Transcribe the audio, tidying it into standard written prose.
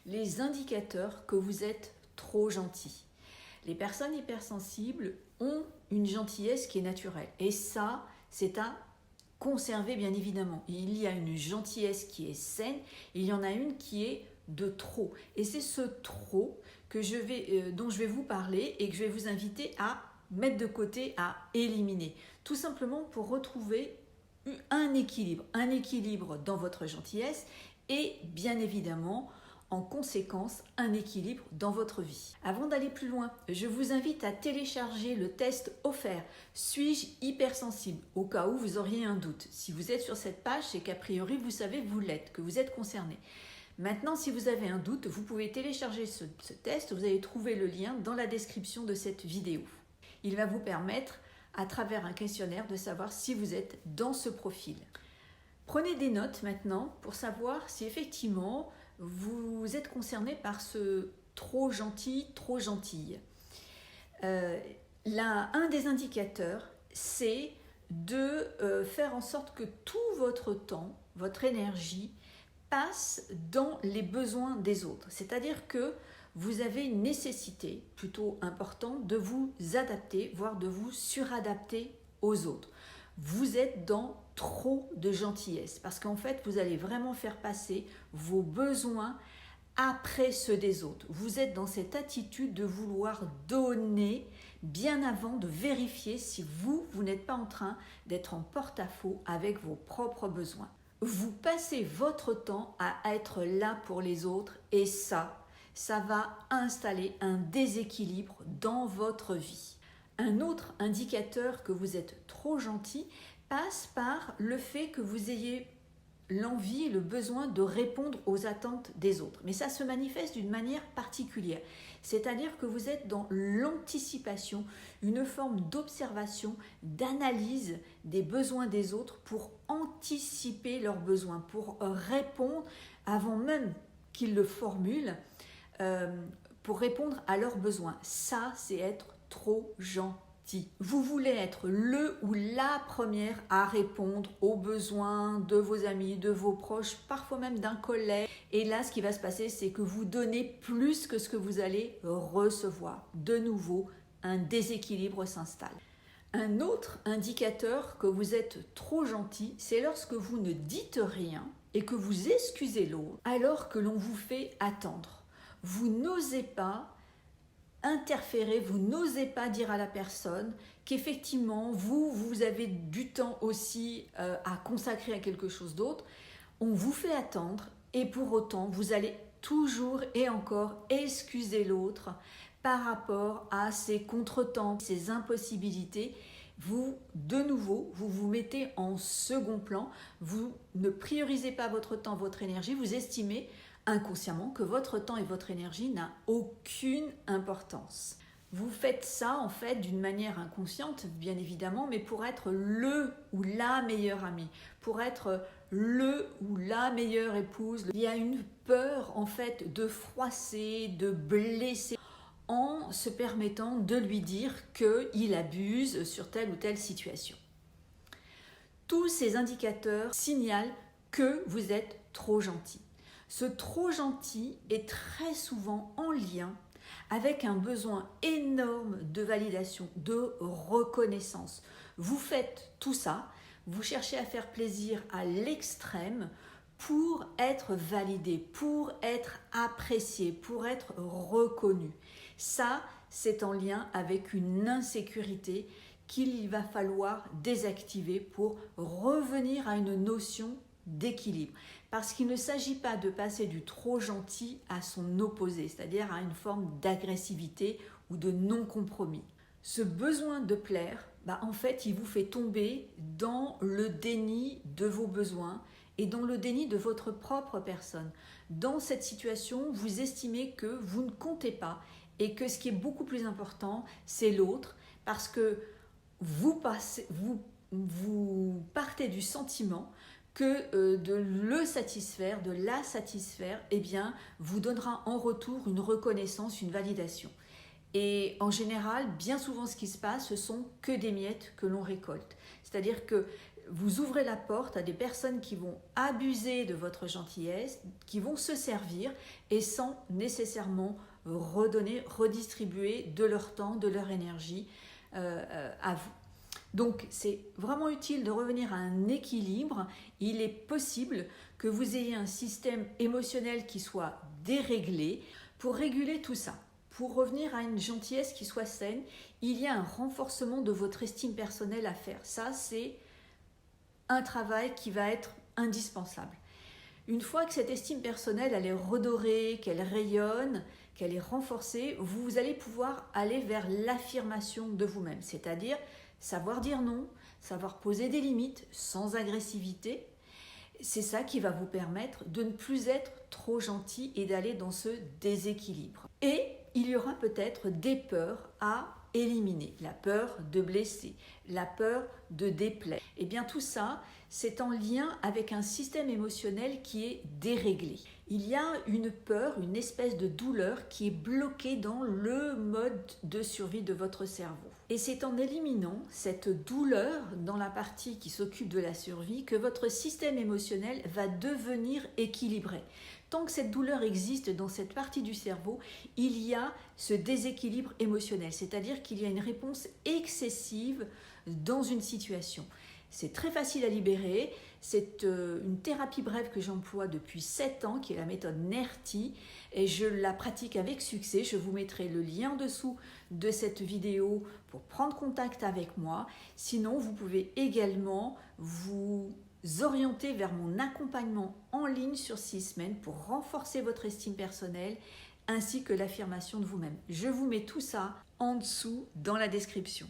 les indicateurs que vous êtes trop gentil. Les personnes hypersensibles ont une gentillesse qui est naturelle. Et ça, c'est à conserver bien évidemment. Il y a une gentillesse qui est saine, il y en a une qui est de trop. Et c'est ce trop que dont je vais vous parler et que je vais vous inviter à mettre de côté, à éliminer. Tout simplement pour retrouver un équilibre dans votre gentillesse et bien évidemment en conséquence un équilibre dans votre vie. Avant d'aller plus loin, je vous invite à télécharger le test offert « Suis-je hypersensible ?» au cas où vous auriez un doute. Si vous êtes sur cette page, c'est qu'a priori vous savez que vous l'êtes, que vous êtes concerné. Maintenant, si vous avez un doute, vous pouvez télécharger ce test, vous allez trouver le lien dans la description de cette vidéo. Il va vous permettre, à travers un questionnaire, de savoir si vous êtes dans ce profil. Prenez des notes maintenant pour savoir si effectivement vous êtes concerné par ce trop gentil, trop gentille. Un des indicateurs, c'est de faire en sorte que tout votre temps, votre énergie, passe dans les besoins des autres. C'est-à-dire que vous avez une nécessité plutôt importante de vous adapter, voire de vous suradapter aux autres. Vous êtes dans trop de gentillesse parce qu'en fait, vous allez vraiment faire passer vos besoins après ceux des autres. Vous êtes dans cette attitude de vouloir donner bien avant de vérifier si vous n'êtes pas en train d'être en porte-à-faux avec vos propres besoins. Vous passez votre temps à être là pour les autres et ça va installer un déséquilibre dans votre vie. Un autre indicateur que vous êtes trop gentil passe par le fait que vous ayez l'envie et le besoin de répondre aux attentes des autres. Mais ça se manifeste d'une manière particulière. C'est-à-dire que vous êtes dans l'anticipation, une forme d'observation, d'analyse des besoins des autres pour anticiper leurs besoins, pour répondre avant même qu'ils le formulent, pour répondre à leurs besoins. Ça, c'est être trop gentil. Vous voulez être le ou la première à répondre aux besoins de vos amis, de vos proches, parfois même d'un collègue. Et là, ce qui va se passer, c'est que vous donnez plus que ce que vous allez recevoir. De nouveau, un déséquilibre s'installe. Un autre indicateur que vous êtes trop gentil, c'est lorsque vous ne dites rien et que vous excusez l'autre alors que l'on vous fait attendre. Vous n'osez pas interférer, vous n'osez pas dire à la personne qu'effectivement vous avez du temps aussi à consacrer à quelque chose d'autre. On vous fait attendre et pour autant vous allez toujours et encore excuser l'autre par rapport à ces contretemps, ces impossibilités. De nouveau, vous vous mettez en second plan, vous ne priorisez pas votre temps, votre énergie, vous estimez inconsciemment que votre temps et votre énergie n'a aucune importance. Vous faites ça en fait d'une manière inconsciente, bien évidemment, mais pour être le ou la meilleure amie, pour être le ou la meilleure épouse. Il y a une peur en fait de froisser, de blesser, en se permettant de lui dire qu'il abuse sur telle ou telle situation. Tous ces indicateurs signalent que vous êtes trop gentil. Ce trop gentil est très souvent en lien avec un besoin énorme de validation, de reconnaissance. Vous faites tout ça, vous cherchez à faire plaisir à l'extrême pour être validé, pour être apprécié, pour être reconnu. Ça, c'est en lien avec une insécurité qu'il va falloir désactiver pour revenir à une notion d'équilibre. Parce qu'il ne s'agit pas de passer du trop gentil à son opposé, c'est-à-dire à une forme d'agressivité ou de non-compromis. Ce besoin de plaire, en fait, il vous fait tomber dans le déni de vos besoins et dans le déni de votre propre personne. Dans cette situation, vous estimez que vous ne comptez pas et que ce qui est beaucoup plus important, c'est l'autre, parce que vous partez du sentiment que de le satisfaire, de la satisfaire, vous donnera en retour une reconnaissance, une validation. Et en général, bien souvent ce qui se passe, ce sont que des miettes que l'on récolte. C'est-à-dire que vous ouvrez la porte à des personnes qui vont abuser de votre gentillesse, qui vont se servir et sans nécessairement redistribuer de leur temps, de leur énergie à vous. Donc c'est vraiment utile de revenir à un équilibre. Il est possible que vous ayez un système émotionnel qui soit déréglé. Pour réguler tout ça, pour revenir à une gentillesse qui soit saine, il y a un renforcement de votre estime personnelle à faire. Ça, c'est un travail qui va être indispensable. Une fois que cette estime personnelle elle est redorée, qu'elle rayonne, qu'elle est renforcée, vous allez pouvoir aller vers l'affirmation de vous-même, c'est-à-dire savoir dire non, savoir poser des limites sans agressivité. C'est ça qui va vous permettre de ne plus être trop gentil et d'aller dans ce déséquilibre. Et il y aura peut-être des peurs à éliminer. La peur de blesser, la peur de déplaire. Et bien tout ça, c'est en lien avec un système émotionnel qui est déréglé. Il y a une peur, une espèce de douleur qui est bloquée dans le mode de survie de votre cerveau. Et c'est en éliminant cette douleur dans la partie qui s'occupe de la survie que votre système émotionnel va devenir équilibré. Tant que cette douleur existe dans cette partie du cerveau, il y a ce déséquilibre émotionnel, c'est-à-dire qu'il y a une réponse excessive dans une situation. C'est très facile à libérer, c'est une thérapie brève que j'emploie depuis 7 ans, qui est la méthode NERTI, et je la pratique avec succès. Je vous mettrai le lien en dessous de cette vidéo pour prendre contact avec moi. Sinon, vous pouvez également vous orienter vers mon accompagnement en ligne sur 6 semaines pour renforcer votre estime personnelle ainsi que l'affirmation de vous-même. Je vous mets tout ça en dessous dans la description.